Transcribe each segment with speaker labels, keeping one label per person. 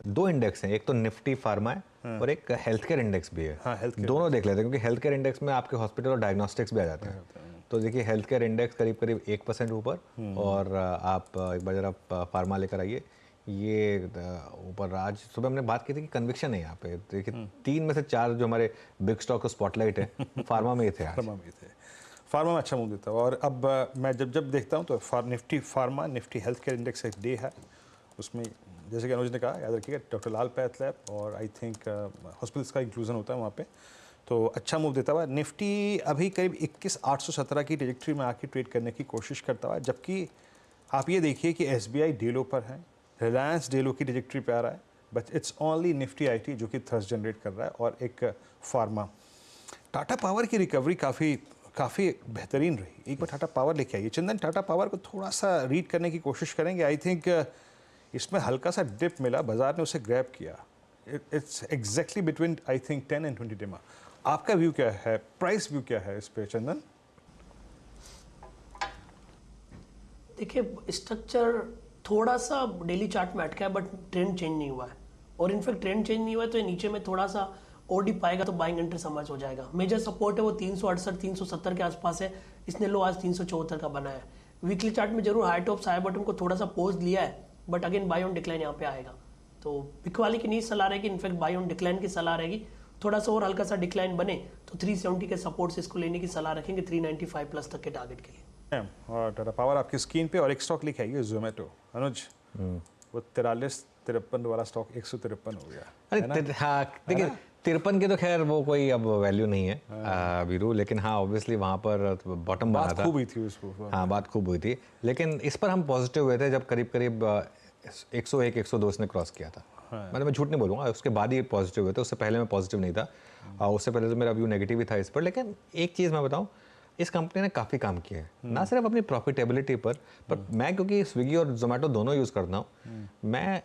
Speaker 1: दो इंडेक्स हैं, एक तो निफ्टी फार्मा है और एक हेल्थ केयर इंडेक्स भी है।
Speaker 2: हाँ, healthcare
Speaker 1: दोनों देख लेते हैं क्योंकि हेल्थ केयर इंडेक्स में आपके हॉस्पिटल और डायग्नोस्टिक्स भी आ जाते हैं। तो देखिए हेल्थ केयर इंडेक्स करीब करीब 1% ऊपर, और आप एक बार जरा फार्मा लेकर आइए, ये ऊपर। आज सुबह हमने बात की थी कि कन्विक्शन है यहाँ पे। देखिए 3 में से 4 जो हमारे बिग स्टॉक स्पॉटलाइट है वो फार्मा में ही थे आज।
Speaker 2: फार्मा में थे, फार्मा में अच्छा मूव देता है। और अब मैं जब देखता हूँ तो Nifty pharma, Nifty health care index एक डे है, उसमें जैसे कि अनुज ने कहा, याद रखिएगा डॉक्टर लाल पैथ लैब और आई थिंक हॉस्पिटल्स का इंक्लूजन होता है वहाँ पे, तो अच्छा मूव देता हुआ। निफ्टी अभी करीब 21,817 की ट्रेजेक्ट्री में आके ट्रेड करने की कोशिश करता हुआ, जबकि आप ये देखिए कि एसबीआई डे लो पर है, रिलायंस डे लो की ट्रेजेक्ट्री पे आ रहा है, but it's only Nifty IT जो कि थ्रस्ट जनरेट कर रहा है, और एक फार्मा। टाटा पावर की रिकवरी काफ़ी बेहतरीन रही। एक बार टाटा पावर लेके आइए चंदन, टाटा पावर को थोड़ा सा रीड करने की कोशिश करेंगे। आई थिंक इसमें हल्का सा डिप मिला, बाजार ने उसे ग्रैब किया। It's exactly between I think 10 and 20 डेमा। आपका व्यू क्या है, प्राइस व्यू क्या है इस पे चंदन?
Speaker 3: देखिए स्ट्रक्चर थोड़ा सा डेली चार्ट में अटका है, बट ट्रेंड चेंज नहीं हुआ है, और इनफैक्ट ट्रेंड चेंज नहीं हुआ है तो ये नीचे में थोड़ा सा और डिप पाएगा तो बाइंग एंट्री समझ हो जाएगा। मेजर सपोर्ट है वो 368 370 के आसपास है, इसने लो आज 374 का बना है। वीकली चार्ट में जरूर हाई टॉप्स आया, बट उनको थोड़ा सा पोज लिया है, but again buy on decline यहाँ पे आएगा। तो बिकवाली की नहीं सलाह रहेगी, इनफैक्ट बाय ऑन डिक्लाइन की सलाह रहेगी। थोड़ा सा और हल्का सा डिक्लाइन बने तो 370 के सपोर्ट से इसको लेने की सलाह रखेंगे 395 प्लस तक के टारगेट के लिए।
Speaker 2: और टाटा पावर आपकी स्क्रीन पे, और एक स्टॉक लिखा है जोमेटो। अनुज, वो 43-53 वाला स्टॉक 153 हो गया।
Speaker 1: अरे हाँ देखिए 53 के तो खैर वो कोई अब वैल्यू नहीं है वीरू, लेकिन हाँ ऑब्वियसली वहाँ पर बॉटम बना था।
Speaker 2: बात खूब हुई थी उसको।
Speaker 1: हाँ बात खूब हुई थी, लेकिन इस पर हम पॉजिटिव हुए थे जब करीब करीब 101 102 इसने क्रॉस किया था। मतलब मैं झूठ नहीं बोलूँगा, उसके बाद ही पॉजिटिव हुए थे, उससे पहले मैं पॉजिटिव नहीं था। उससे पहले तो मेरा व्यू नेगेटिव ही था इस पर। लेकिन एक चीज़ मैं बताऊँ, इस कंपनी ने काफ़ी काम किया है, ना सिर्फ अपनी प्रॉफिटेबिलिटी पर मैं क्योंकि स्विगी और जोमेटो दोनों यूज़ करता हूँ, मैं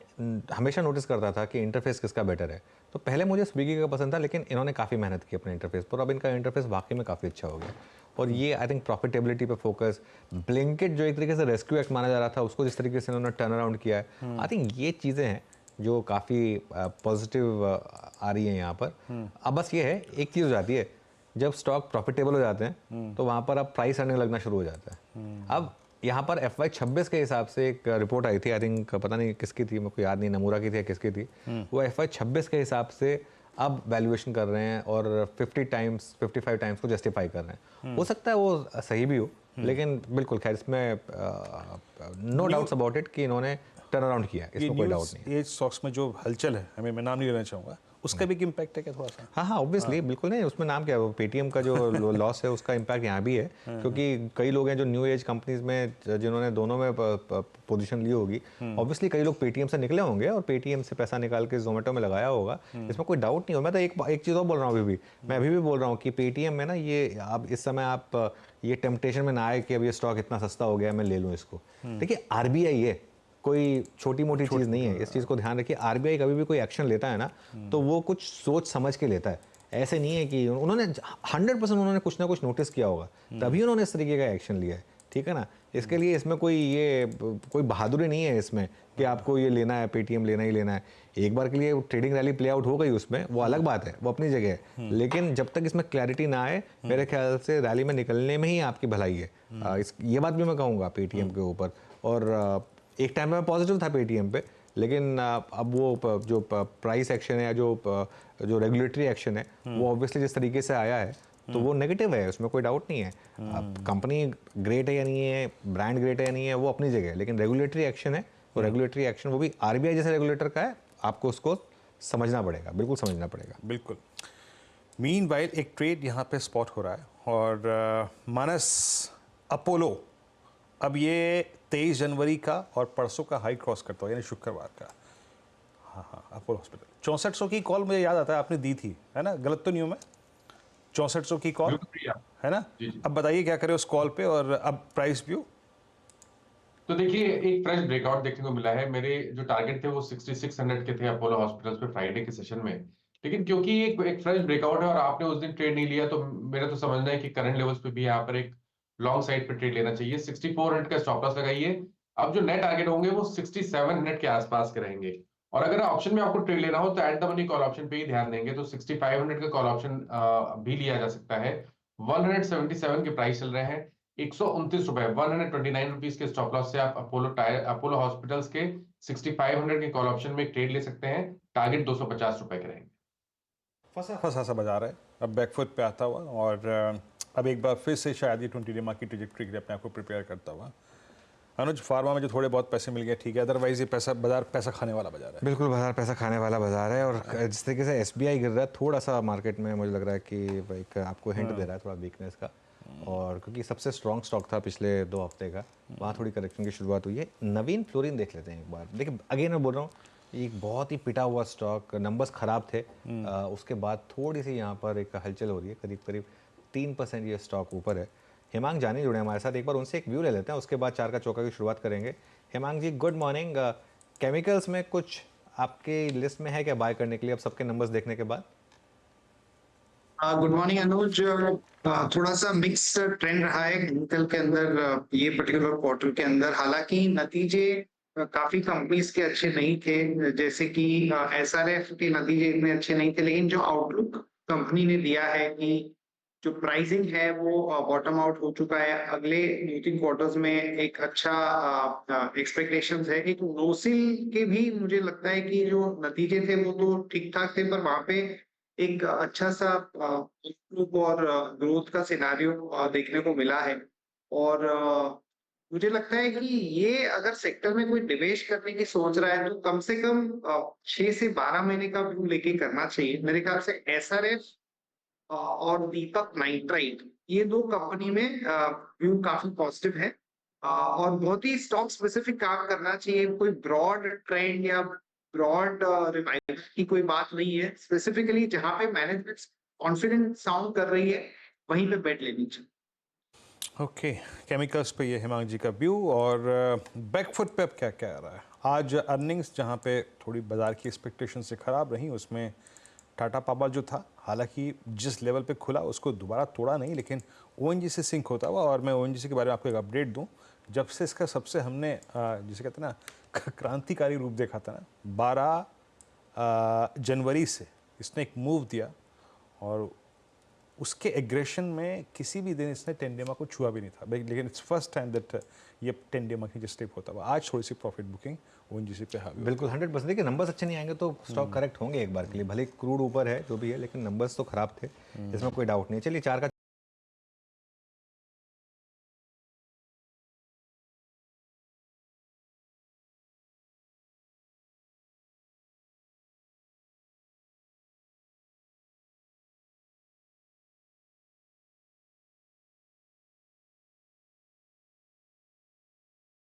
Speaker 1: हमेशा नोटिस करता था कि इंटरफेस किसका बेटर है। तो पहले मुझे स्विगी का पसंद था, लेकिन इन्होंने काफ़ी मेहनत की अपने इंटरफेस पर, अब इनका इंटरफेस वाकई में काफ़ी अच्छा हो गया। और ये आई थिंक प्रॉफिटेबिलिटी पे फोकस, ब्लिंकिट जो एक तरीके से रेस्क्यू एक्ट माना जा रहा था उसको जिस तरीके से इन्होंने टर्न अराउंड किया है, आई थिंक ये चीज़ें हैं जो काफ़ी पॉजिटिव आ रही है यहाँ पर। अब बस ये है, एक चीज़ हो जाती है जब स्टॉक प्रॉफिटेबल हो जाते हैं तो वहाँ पर अब प्राइस अर्निंग लगना शुरू हो जाता है। अब यहाँ पर FY26 के हिसाब से एक रिपोर्ट आई थी, आई थिंक पता नहीं किसकी थी, मेरे को याद नहीं, नमूरा की थी या किसकी थी, वो FY26 के हिसाब से अब वैल्यूएशन कर रहे हैं और 50 टाइम्स 55 टाइम्स को जस्टिफाई कर रहे हैं। हो सकता है वो सही भी हो, लेकिन बिल्कुल खैर इसमें नो डाउट्स अबाउट इट कि इन्होंने टर्न अराउंड किया, इसमें कोई डाउट नहीं।
Speaker 2: ये स्टॉक्स में जो हलचल है, हमें मैं नाम नहीं लेना चाहूँगा, उसका भी इम्पैक्ट है क्या थोड़ा सा?
Speaker 1: हाँ ऑब्वियसली बिल्कुल नहीं, उसमें नाम क्या है, वो पेटीएम का जो लॉस है उसका इम्पैक्ट यहाँ भी है, क्योंकि कई लोग हैं जो न्यू एज कंपनीज में जिन्होंने दोनों में पोजीशन ली होगी, ऑब्वियसली कई लोग पेटीएम से निकले होंगे और पेटीएम से पैसा निकाल के जोमेटो में लगाया होगा, इसमें कोई डाउट नहीं हो। मैं तो एक चीज़ और बोल रहा हूँ मैं अभी भी बोल रहा हूँ कि पेटीएम में ना ये अब इस समय आप ये टेम्पटेशन में ना आए कि अब ये स्टॉक इतना सस्ता हो गया मैं ले लूँ इसको। देखिए RBI है, कोई छोटी मोटी चीज़ नहीं है, इस चीज़ को ध्यान रखिए। RBI कभी भी कोई एक्शन लेता है ना तो वो कुछ सोच समझ के लेता है, ऐसे नहीं है कि उन्होंने 100% उन्होंने कुछ ना कुछ नोटिस किया होगा तभी उन्होंने इस तरीके का एक्शन लिया है, ठीक है ना। इसके लिए इसमें कोई बहादुरी नहीं है इसमें कि आपको ये लेना है, पेटीएम लेना ही लेना है। एक बार के लिए ट्रेडिंग रैली प्ले आउट हो गई उसमें, वो अलग बात है, वो अपनी जगह है, लेकिन जब तक इसमें क्लैरिटी ना आए मेरे ख्याल से रैली में निकलने में ही आपकी भलाई है। ये बात भी मैं कहूँगा पेटीएम के ऊपर। और एक टाइम में मैं पॉजिटिव था पेटीएम पे, लेकिन अब वो जो प्राइस एक्शन है या जो रेगुलेटरी एक्शन है वो ऑब्वियसली जिस तरीके से आया है तो वो नेगेटिव है, उसमें कोई डाउट नहीं है। अब कंपनी ग्रेट है या नहीं है, ब्रांड ग्रेट है या नहीं है, वो अपनी जगह है, लेकिन रेगुलेटरी एक्शन है, वो रेगुलेटरी एक्शन वो भी RBI जैसे रेगुलेटर का है, आपको उसको समझना पड़ेगा, बिल्कुल समझना पड़ेगा।
Speaker 2: बिल्कुल। मीनवाइल एक ट्रेड यहाँ पे स्पॉट हो रहा है, और मानस अपोलो अब ये 23 जनवरी का और परसों का हाई क्रॉस करता हो, यानी शुक्रवार का। हाँ अपोलो हॉस्पिटल 6400 की कॉल मुझे याद आता है आपने दी थी, है ना, गलत तो नहीं हूँ मैं? 6400 की कॉल है ना? अब बताइए क्या करें उस कॉल पे, और अब प्राइस व्यू।
Speaker 4: तो देखिए एक फ्रेश ब्रेकआउट देखने को मिला है। मेरे जो टारगेट थे वो 6600 के थे अपोलो हॉस्पिटल्स पे फ्राइडे के सेशन में, लेकिन क्योंकि एक फ्रेश ब्रेकआउट है और आपने उस दिन ट्रेड नहीं लिया, तो मेरा तो समझना है कि करंट लेवल्स पे भी यहाँ पर एक लॉन्ग साइड पे ट्रेड लेना चाहिए। 6400 का स्टॉप लॉस लगाइए। अब जो नेट टारगेट होंगे वो 6700 के आसपास के रहेंगे, और अगर ऑप्शन में आपको ट्रेड लेना हो तो at the money call option पे ही ध्यान देंगे, तो 6500 का कॉल ऑप्शन भी लिया जा सकता है। 177 के प्राइस चल रहे हैं, 129 रुपए, 129 रुपीज के स्टॉप लॉस से आप अपोलो हॉस्पिटल्स के 6500 के कॉल ऑप्शन में एक ट्रेड ले सकते हैं। टारगेट 250 रुपए के रहेंगे।
Speaker 2: फंसा सा बाजार है, अब बैकफुट पे आता हुआ, और अब एक बार फिर से शायद ये 20 डे मार्केट ट्रैजेक्टरी के लिए अपने आप को प्रिपेयर करता हुआ। अनुज, फार्मा में जो थोड़े बहुत पैसे मिल गए ठीक है, अदरवाइज ये बाजार पैसा खाने वाला बाजार है।
Speaker 1: बिल्कुल बाजार पैसा खाने वाला बाजार है, और जिस तरीके से एसबीआई गिर रहा है थोड़ा सा मार्केट में, मुझे लग रहा है कि भाई आपको हिंट दे रहा है थोड़ा वीकनेस का, और क्योंकि सबसे स्ट्रॉन्ग स्टॉक था पिछले 2 हफ्ते का, वहाँ थोड़ी करेक्शन की शुरुआत हुई है। नवीन फ्लोरिन देख लेते हैं एक बार। देखिए अगेन मैं बोल रहा हूँ, एक बहुत ही पिटा हुआ स्टॉक, नंबर्स खराब थे, उसके बाद थोड़ी सी यहाँ पर एक हलचल हो रही है, करीब करीब 3% ये स्टॉक ऊपर है। हेमांग जानी जुड़े हमारे साथ, एक बार उनसे एक व्यू ले लेते हैं, उसके बाद 4 का चौका की शुरुआत करेंगे। हेमांग जी गुड मॉर्निंग। केमिकल्स में कुछ आपके लिस्ट में है क्या बाय करने के लिए अब सबके नंबर्स देखने के बाद?
Speaker 5: गुड मॉर्निंग अनुज। थोड़ा सा मिक्स ट्रेंड रहा है केमिकल के अंदर ये पर्टिकुलर क्वार्टर के अंदर। हालांकि नतीजे काफी कंपनीज के अच्छे नहीं थे, जैसे कि एसआरएफ के नतीजे इतने अच्छे नहीं थे, लेकिन जो आउटलुक कंपनी ने दिया है कि जो प्राइसिंग है वो बॉटम आउट हो चुका है, अगले 2-3 क्वार्टर्स में एक अच्छा एक्सपेक्टेशंस है। एक नोसिल के भी मुझे लगता है कि जो नतीजे थे वो तो ठीक ठाक थे, पर वहां पे एक अच्छा सा आउटलुक और ग्रोथ का सिनारियो देखने को मिला है। और मुझे लगता है कि ये अगर सेक्टर में कोई निवेश करने की सोच रहा है तो कम से कम 6 से 12 महीने का व्यू लेके करना चाहिए। मेरे ख्याल से एसआरएफ और दीपक नाइट्राइट, ये 2 कंपनी में व्यू काफी पॉजिटिव है, और बहुत ही स्टॉक स्पेसिफिक काम करना चाहिए। कोई ब्रॉड ट्रेंड या ब्रॉड रिवाइवल की कोई बात नहीं है, स्पेसिफिकली जहां पे मैनेजमेंट कॉन्फिडेंट साउंड कर रही है वहीं पे बेट लेनी चाहिए।
Speaker 2: ओके, केमिकल्स पे ये हेमांग जी का व्यू। और बैकफुट पे अब क्या क्या आ रहा है? आज अर्निंग्स जहाँ पे थोड़ी बाजार की एक्सपेक्टेशन से ख़राब रही, उसमें टाटा पावर जो था, हालांकि जिस लेवल पे खुला उसको दोबारा तोड़ा नहीं, लेकिन ओएनजीसी सिंक होता हुआ। और मैं ओएनजीसी के बारे में आपको एक अपडेट दूं, जब से इसका सबसे हमने जिसे कहते हैं ना क्रांतिकारी रूप देखा था ना, 12 जनवरी से इसने एक मूव दिया, और उसके एग्रेशन में किसी भी दिन इसने टेंडेमा को छुआ भी नहीं था, लेकिन इट्स फर्स्ट टाइम दैट ये टेंडेमा की स्टेप होता हुआ। आज थोड़ी सी प्रॉफिट बुकिंग ओएनजीसी पे हावी।
Speaker 1: बिल्कुल 100%। देखिए नंबर्स अच्छे नहीं आएंगे तो स्टॉक करेक्ट होंगे एक बार के लिए, भले क्रूड ऊपर है जो भी है, लेकिन नंबर्स तो खराब थे, इसमें कोई डाउट नहीं है। चलिए 4 का